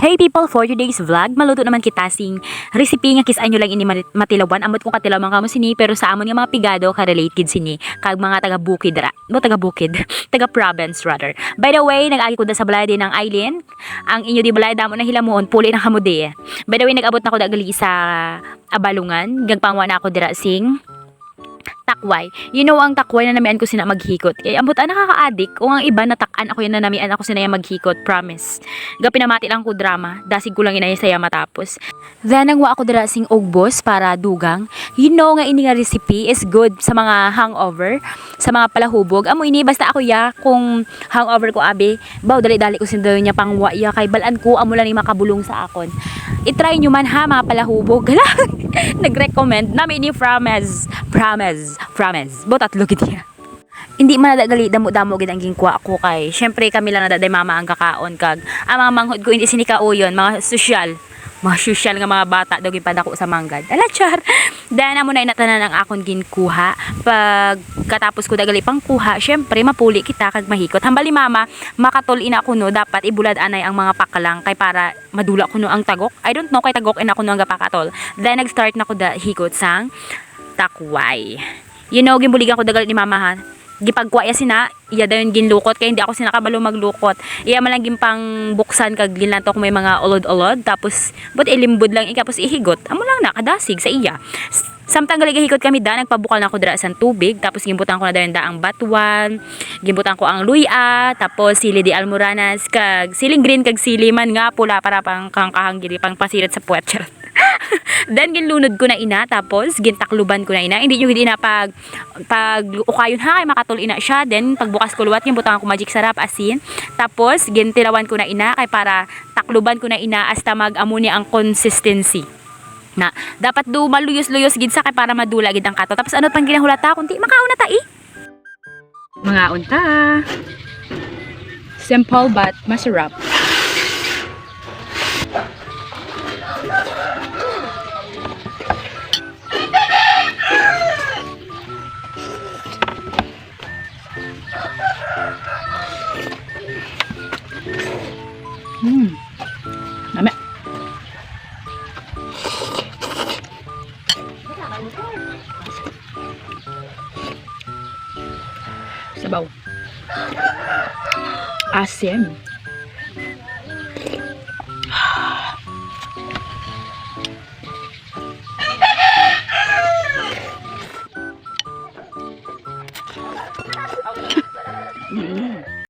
Hey people, for today's vlog, maluto naman kita sing recipe nga kisan nyo lang ini matilawan. Amot kong katilaw mga kamo sini, pero sa amon nga mga pigado ka-relate kid sini. Kag mga taga-bukid ra. No, taga-bukid. Taga-province rather. By the way, nag-agi ko da sa balay din ng Eileen. Ang inyo di balay damo na hilamuon, puli ng kamude. By the way, nag-abot na ko dagali sa Abalungan. Gagpangwa na ako dira sing takway. You know, ang takway na namian ko sina maghikot. Kaya ambot nakaka-addict. Kung ang iba natakan ako yan na namian ako sina maghikot. Promise. Pinamati lang ko drama. Dasig ko lang inay saya matapos. Then, nangwa ako dira sing ogbos para dugang. You know nga ini nga recipe is good sa mga hangover. Sa mga palahubog. Amo ini, basta ako ya, kung hangover ko abi, baw, dali-dali ko sindaw niya pang ya. Kay balaan ko, amo lang ni makabulong sa akon. I-try nyo man ha, mga palahubog. Nag-recommend namin ni Promise. Botat lugit niya. Hindi man nadagali damo-damo gid ang gingkuha ako kay. Syempre kami lang nadaday mama ang kakaon kag ang mga manghod ko hindi sinikauyon, mga sosyal nga mga bata daw gipadako sa manggad. Ala char. Then amo na inatanan ang akon ginkuha. Pag katapos ko dagali pang kuha, syempre mapuli kita kag mahikot. Hambali mama, makatol ina ko no, dapat ibulad anay ang mga paklang kay para madula ko no ang tagok. I don't know kay tagok ina ko no ang gapakatol. Then nag-start na ko da hikot sang takway. You know, gimbuligan ko dagali ni mama ha. Gipagkuha sina, iya dayon ginlukot kay hindi ako sinakabalo maglukot. Iya man lang gimpang buksan kag ginlantok may mga olod-olod tapos but ilimbod lang ikapos ihigot. Amo lang nakadasig sa iya. Samtang galigahikot kami da nagpabukal na ako dira sa tubig tapos gimbutan ko na dayon da ang batuan, gimbutan ko ang luya, tapos sili di almoranas kag siling green kag sili man nga pula para pang kangkahang gili pang pasirat sa puwet. Then ginlunod ko na ina tapos gintakluban ko na ina. Hindi nyo hindi na pag ukayon ha kay makatul ina siya. Then pagbukas ko luwat yung butang ko magic sarap asin. Tapos gintilawan ko na ina kay para takluban ko na ina hasta mag-amo niya ang consistency. Na dapat do maluyos-luyos gid sa kay para madula gid ang kato. Tapos ano pang ginahulata kunti makauna ta mga unta. Simple but masarap. Nami. Sabaw. Asim.